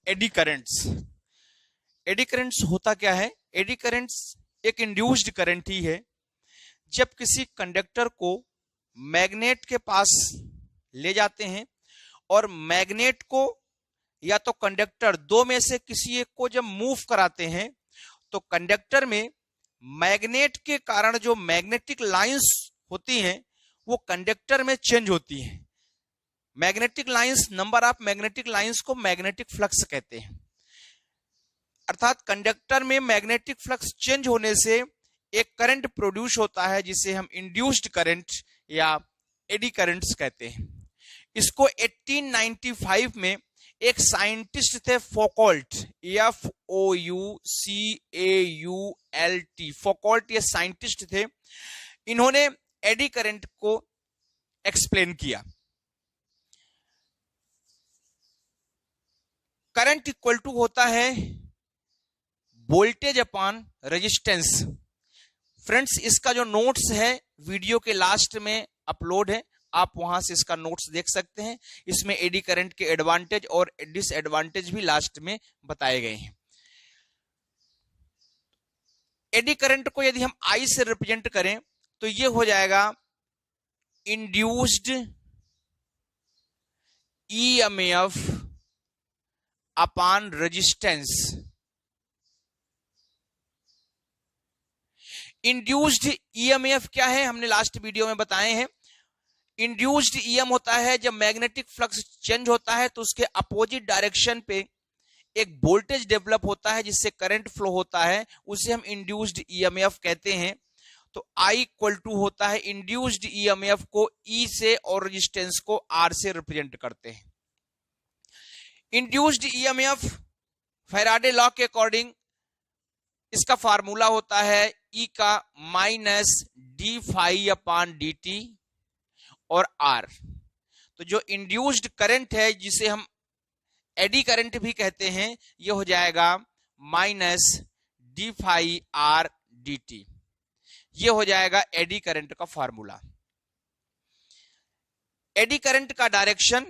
Eddy currents. Eddy currents होता क्या है? एडी करंट्स एक इंड्यूस्ड करंट ही है। जब किसी कंडक्टर को मैग्नेट के पास ले जाते हैं और मैग्नेट को या तो कंडक्टर, दो में से किसी एक को जब मूव कराते हैं तो कंडक्टर में मैग्नेट के कारण जो मैग्नेटिक लाइंस होती हैं वो कंडक्टर में चेंज होती हैं। Magnetic lines, number of magnetic lines को मैग्नेटिक फ्लक्स कहते हैं। अर्थात कंडक्टर में मैग्नेटिक फ्लक्स चेंज होने से एक करंट प्रोड्यूस होता है जिसे हम इंड्यूस्ड करंट या एडी करंट्स कहते हैं। इसको 1895 में एक साइंटिस्ट थे फौकॉल्ट, Foucault, फौकॉल्ट ये साइंटिस्ट थे। इन्होंने एडी करंट को एक्सप्लेन किया। करंट इक्वल टू होता है वोल्टेज अपॉन रेजिस्टेंस। फ्रेंड्स, इसका जो नोट्स है वीडियो के लास्ट में अपलोड है, आप वहां से इसका नोट्स देख सकते हैं। इसमें एडी करंट के एडवांटेज और डिसएडवांटेज भी लास्ट में बताए गए हैं। एडी करंट को यदि हम आई से रिप्रेजेंट करें तो ये हो जाएगा induced EMF upon resistance. Induced EMF क्या है, हमने लास्ट वीडियो में बताए हैं। इंड्यूस्ड ईएम होता है जब मैग्नेटिक फ्लक्स चेंज होता है तो उसके अपोजिट डायरेक्शन पे एक वोल्टेज डेवलप होता है जिससे करंट फ्लो होता है, उसे हम इंड्यूस्ड ईएमएफ कहते हैं। तो आई इक्वल टू होता है इंड्यूस्ड ईएमएफ को ई से और रेजिस्टेंस को आर से रिप्रेजेंट करते हैं। इंड्यूस्ड ईएमएफ फैराडे लॉ के अकॉर्डिंग इसका फार्मूला होता है ई का minus D phi upon D T और आर। तो जो इंड्यूस्ड करंट है जिसे हम एडी करंट भी कहते हैं, ये हो जाएगा minus D phi R D T. ये हो जाएगा एडी करंट का फार्मूला। एडी करंट का डायरेक्शन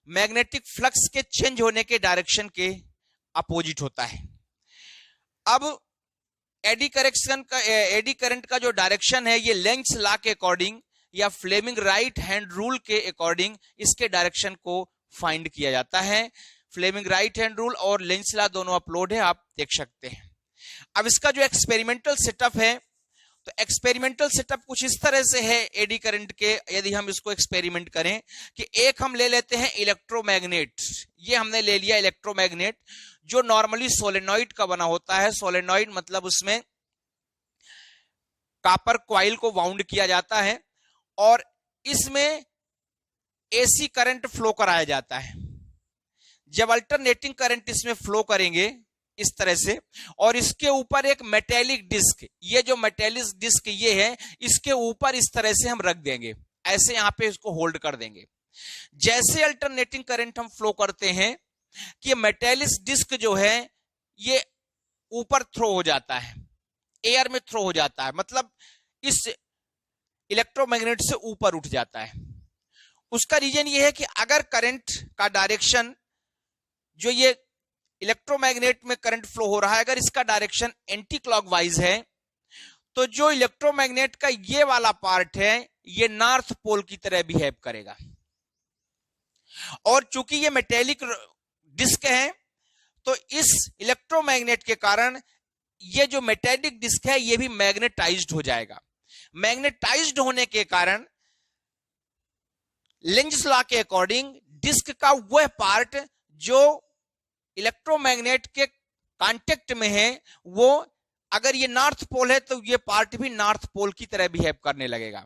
मैग्नेटिक फ्लक्स के चेंज होने के डायरेक्शन के अपोजिट होता है। अब एडी करंट का जो डायरेक्शन है ये लेंज लॉ के अकॉर्डिंग या फ्लेमिंग राइट हैंड रूल के अकॉर्डिंग इसके डायरेक्शन को फाइंड किया जाता है। फ्लेमिंग राइट हैंड रूल और लेंज लॉ दोनों अपलोड है, आप देख सकते हैं। अब इसका जो एक्सपेरिमेंटल सेटअप है, तो एक्सपेरिमेंटल सेटअप कुछ इस तरह से है एडी करंट के। यदि हम इसको एक्सपेरिमेंट करें कि एक हम ले लेते हैं इलेक्ट्रोमैग्नेट, ये हमने ले लिया इलेक्ट्रोमैग्नेट जो नॉर्मली सोलेनॉइड का बना होता है। सोलेनॉइड मतलब उसमें कॉपर कॉइल को वाउंड किया जाता है और इसमें एसी करंट फ्लो कराया जाता है। जब अल्टरनेटिंग करंट इसमें फ्लो करेंगे इस तरह से, और इसके ऊपर एक मेटेलिक डिस्क, ये जो मेटेलिक डिस्क ये है, इसके ऊपर इस तरह से हम रख देंगे, ऐसे यहां पे इसको होल्ड कर देंगे। जैसे अल्टरनेटिंग करंट हम फ्लो करते हैं कि ये मेटेलिक डिस्क जो है ये ऊपर थ्रो हो जाता है, एयर में थ्रो हो जाता है, मतलब इस इलेक्ट्रोमैग्नेट से ऊपर उठ जाता है। उसका रीजन ये है कि अगर करंट का डायरेक्शन, जो ये इलेक्ट्रोमैग्नेट में करंट फ्लो हो रहा है, अगर इसका डायरेक्शन एंटी क्लॉकवाइज है तो जो इलेक्ट्रोमैग्नेट का ये वाला पार्ट है ये नॉर्थ पोल की तरह बिहेव करेगा। और चूंकि ये मेटेलिक डिस्क है तो इस इलेक्ट्रोमैग्नेट के कारण ये जो मेटेलिक डिस्क है ये भी मैग्नेटाइज्ड हो जाएगा। मैग्नेटाइज्ड होने के कारण लेंज लॉ के अकॉर्डिंग डिस्क का वह पार्ट जो इलेक्ट्रोमैग्नेट के कांटेक्ट में है, वो अगर ये नॉर्थ पोल है तो ये पार्ट भी नॉर्थ पोल की तरह बिहेव करने लगेगा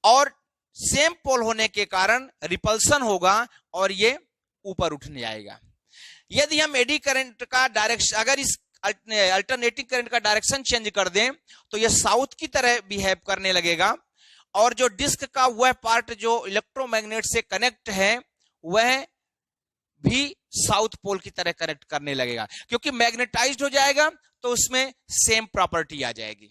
और सेम पोल होने के कारण रिपल्सन होगा और ये ऊपर उठने जाएगा। यदि हम एडी करंट का डायरेक्शन, अगर इस अल्टरनेटिंग करंट का डायरेक्शन चेंज कर दें तो ये साउथ की तरह बिहेव करने लगेगा और जो डिस्क का वह पार्ट जो इलेक्ट्रोमैग्नेट से कनेक्ट है वह भी साउथ पोल की तरह कनेक्ट करने लगेगा, क्योंकि मैग्नेटाइज्ड हो जाएगा तो उसमें सेम प्रॉपर्टी आ जाएगी।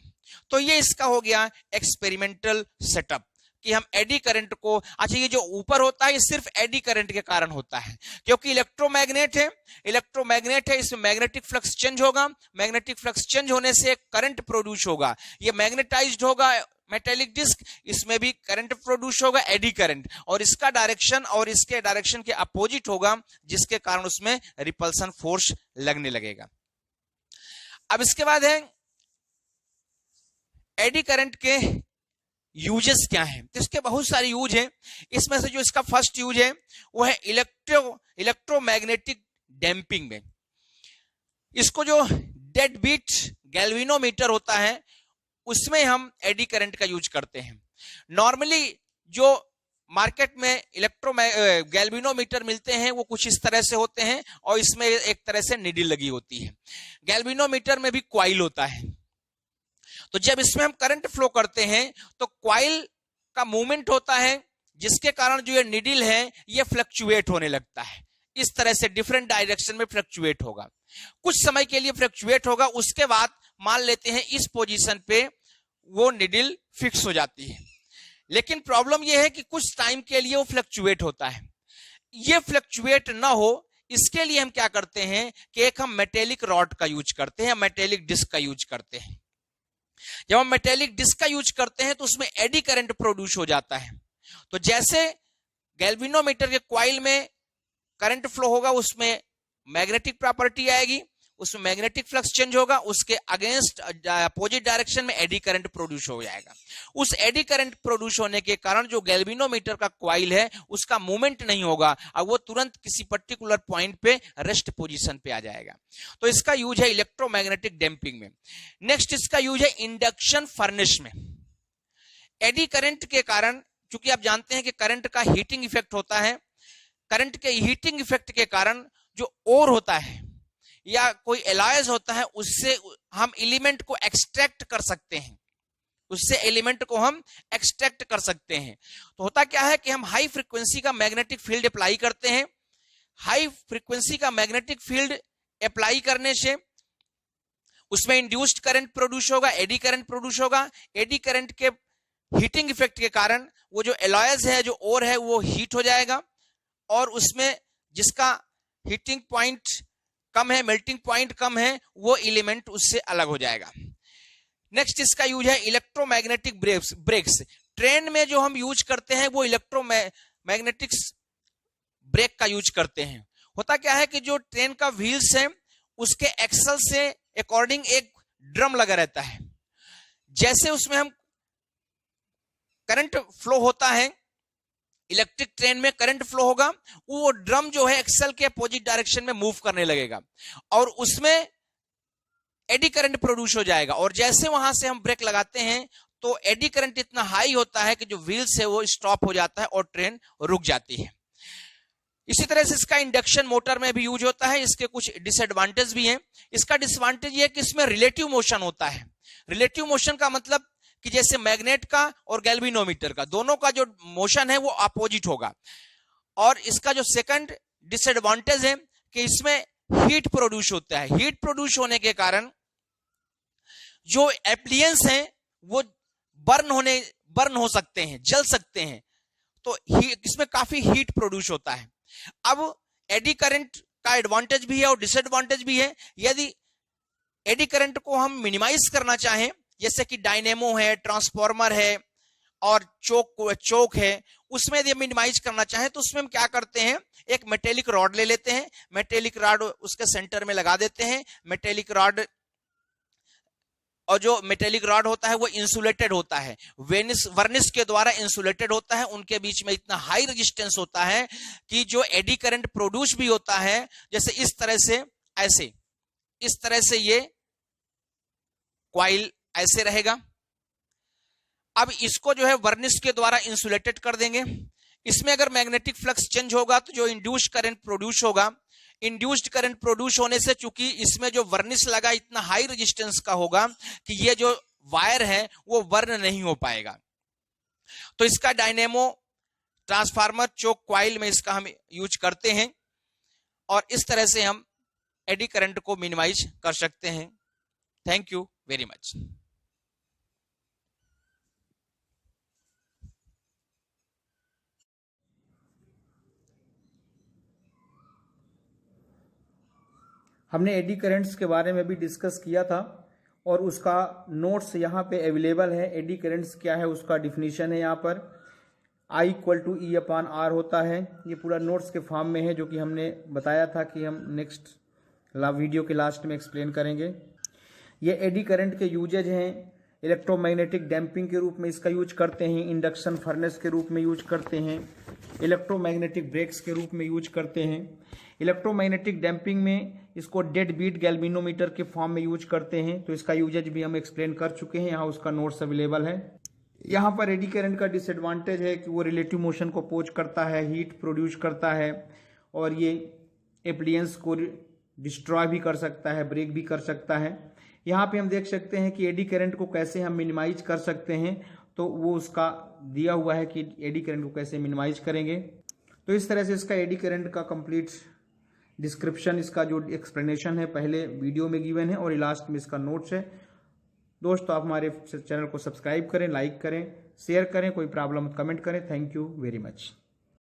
तो ये इसका हो गया एक्सपेरिमेंटल सेटअप। कि हम एडी करंट को, अच्छा ये जो ऊपर होता है ये सिर्फ एडी करंट के कारण होता है, क्योंकि इलेक्ट्रोमैग्नेट है, इसमें मैग्नेटिक फ्लक्स चेंज होगा, मैग्नेटिक फ्लक्स चेंज होने से करंट प्रोड्यूस होगा, ये मैग्नेटाइज्ड होगा मेटेलिक डिस्क, इसमें भी करंट प्रोड्यूस होगा, एडी करंट, और इसका डायरेक्शन और इसके डायरेक्शन के अपोजिट होगा, जिसके कारण उसमें रिपल्सन फोर्स लगने लगेगा। अब इसके बाद है एडी करंट के यूजेस क्या हैं, तो इसके बहुत सारे यूज हैं। इसमें से जो इसका फर्स्ट यूज है वो है इलेक्ट्रोमैग्नेटिक डैम्पिंग में। इसको जो डेड बीट गैल्वेनोमीटर होता है उसमें हम एडी करंट का यूज करते हैं। नॉर्मली जो मार्केट में गैल्वेनोमीटर मिलते हैं वो कुछ इस तरह से होते हैं और इसमें एक तरह से निडल लगी होती है। गैल्वेनोमीटर में भी कॉइल होता है, तो जब इसमें हम करंट फ्लो करते हैं तो कॉइल का मूवमेंट होता है, जिसके कारण जो ये निडल है ये फ्लक्चुएट होने लगता है, इस तरह से डिफरेंट डायरेक्शन में फ्लक्चुएट होगा, कुछ समय के लिए फ्लक्चुएट होगा, उसके बाद मान लेते हैं इस पोजीशन पे वो निडल फिक्स हो जाती है। लेकिन प्रॉब्लम ये है कि कुछ टाइम के लिए वो फ्लक्चुएट होता है, ये फ्लक्चुएट ना हो इसके लिए हम क्या करते हैं कि एक हम मेटेलिक रॉड का यूज करते हैं, मेटेलिक डिस्क का यूज करते हैं। जब हम मेटेलिक डिस्क का यूज करते हैं तो उसमें एडी करंट प्रोड्यूस हो जाता है। तो जैसे गैल्वेनोमीटर के कॉइल में करंट फ्लो होगा उसमें मैग्नेटिक प्रॉपर्टी आएगी, उसमें मैग्नेटिक फ्लक्स चेंज होगा, उसके अगेंस्ट अपोजिट डायरेक्शन में एडी करंट प्रोड्यूस हो जाएगा। उस एडी करंट प्रोड्यूस होने के कारण जो गैल्वेनोमीटर का कॉइल है उसका मूवमेंट नहीं होगा और वो तुरंत किसी पर्टिकुलर पॉइंट पे रेस्ट पोजीशन पे आ जाएगा। तो इसका यूज है इलेक्ट्रोमैग्नेटिक डैम्पिंग में। नेक्स्ट इसका यूज है इंडक्शन फर्नेस में। एडी करंट के कारण, चूंकि आप जानते हैं कि करंट का हीटिंग इफेक्ट होता है, करंट के हीटिंग इफेक्ट के कारण जो ओर होता है या कोई एलॉयज होता है उससे हम एलिमेंट को एक्सट्रैक्ट कर सकते हैं, उससे एलिमेंट को हम एक्सट्रैक्ट कर सकते हैं। तो होता क्या है कि हम हाई फ्रीक्वेंसी का मैग्नेटिक फील्ड अप्लाई करते हैं, हाई फ्रीक्वेंसी का मैग्नेटिक फील्ड अप्लाई करने से उसमें इंड्यूस्ड करंट प्रोड्यूस होगा, एडी करंट प्रोड्यूस होगा। एडी करंट के हीटिंग इफेक्ट के कारण वो जो एलॉयज है, जो ओर है, वो हीट हो जाएगा और उसमें जिसका हीटिंग पॉइंट कम है, मेल्टिंग पॉइंट कम है, वो एलिमेंट उससे अलग हो जाएगा। नेक्स्ट इसका यूज है इलेक्ट्रोमैग्नेटिक ब्रेक्स। ट्रेन में जो हम यूज करते हैं वो इलेक्ट्रोमैग्नेटिक ब्रेक का यूज करते हैं। होता क्या है कि जो ट्रेन का व्हील्स है उसके एक्सल से अकॉर्डिंग एक ड्रम लगा रहता है, जैसे उसमें हम करंट फ्लो होता है, इलेक्ट्रिक ट्रेन में करंट फ्लो होगा, वो ड्रम जो है एक्सल के अपोजिट डायरेक्शन में मूव करने लगेगा और उसमें एडी करंट प्रोड्यूस हो जाएगा। और जैसे वहां से हम ब्रेक लगाते हैं तो एडी करंट इतना हाई होता है कि जो व्हील्स है वो स्टॉप हो जाता है और ट्रेन रुक जाती है। इसी तरह से इसका इंडक्शन मोटर में भी यूज होता है। इसके कुछ डिसएडवांटेज भी हैं। इसका डिसएडवांटेज ये है कि इसमें रिलेटिव मोशन होता है। रिलेटिव मोशन का मतलब कि जैसे मैग्नेट का और गैल्वेनोमीटर का दोनों का जो मोशन है वो अपोजिट होगा। और इसका जो सेकंड डिसएडवांटेज है कि इसमें हीट प्रोड्यूस होता है। हीट प्रोड्यूस होने के कारण जो एप्लियंस हैं वो बर्न हो सकते हैं, जल सकते हैं, तो इसमें काफी हीट प्रोड्यूस होता है। अब एडी करंट का एडवांटेज भी है और डिसएडवांटेज भी है। यदि एडी करंट को हम मिनिमाइज करना चाहें, जैसे कि डायनेमो है, ट्रांसफार्मर है और चोक है, उसमें यदि मिनिमाइज करना चाहें तो उसमें हम क्या करते हैं, एक मेटेलिक रॉड ले लेते हैं, मेटेलिक रॉड उसके सेंटर में लगा देते हैं। मेटेलिक रॉड, और जो मेटेलिक रॉड होता है वो इंसुलेटेड होता है, वर्निस के द्वारा इंसुलेटेड होता है। उनके बीच में इतना हाई रेजिस्टेंस होता है कि जो एडी करंट प्रोड्यूस भी होता है, जैसे इस तरह से, ऐसे इस तरह से ये कॉइल ऐसे रहेगा। अब इसको जो है वर्निस के द्वारा इंसुलेटेड कर देंगे। इसमें अगर मैग्नेटिक फ्लक्स चेंज होगा तो जो इंड्यूस्ड करंट प्रोड्यूस होगा, इंड्यूस्ड करंट प्रोड्यूस होने से चूंकि इसमें जो वर्निस लगा इतना हाई रेजिस्टेंस का होगा कि ये जो वायर है वो बर्न नहीं हो पाएगा। तो इसका डायनेमो, ट्रांसफार्मर, चोक, कॉइल में इसका हम यूज करते हैं और इस तरह से हम एडी करंट को मिनिमाइज कर सकते हैं। Thank you very much. हमने एडी करंट्स के बारे में भी डिस्कस किया था और उसका नोट्स यहाँ पे अवेलेबल है। एडी करंट्स क्या है उसका डिफिनीशन है यहाँ पर, I = E/R होता है। ये पूरा नोट्स के फॉर्म में है जो कि हमने बताया था कि हम नेक्स्ट वीडियो के लास्ट में एक्सप्लेन करेंगे। ये एडी करंट के यूजेज हैं, इलेक्ट्रोमैग्नेटिक डैम्पिंग के रूप में इसका यूज करते हैं, इंडक्शन फर्नेस के रूप में यूज करते हैं, इलेक्ट्रोमैग्नेटिक ब्रेक्स के रूप में यूज करते हैं। इलेक्ट्रोमैग्नेटिक डैम्पिंग में इसको डेड बीट गैल्वेनोमीटर के फॉर्म में यूज करते हैं, तो इसका यूजेज भी हम एक्सप्लेन कर चुके हैं, यहाँ उसका नोट्स अवेलेबल है। यहाँ पर एडी करंट का डिसएडवांटेज है कि वो रिलेटिव मोशन को पोज करता है, हीट प्रोड्यूस करता है और ये एप्लियंस को डिस्ट्रॉय भी कर सकता है, ब्रेक भी कर सकता है। यहाँ पे हम देख सकते हैं कि एडी करंट को कैसे हम मिनिमाइज कर सकते हैं, तो वो उसका दिया हुआ है कि एडी करंट को कैसे मिनिमाइज करेंगे। तो इस तरह से इसका एडी करंट का कंप्लीट डिस्क्रिप्शन, इसका जो एक्सप्लेनेशन है पहले वीडियो में गिवन है और लास्ट में इसका नोट्स है। दोस्तों आप हमारे चैनल को सब्सक्राइब करें, लाइक करें, शेयर करें, कोई प्रॉब्लम कमेंट करें। Thank you very much.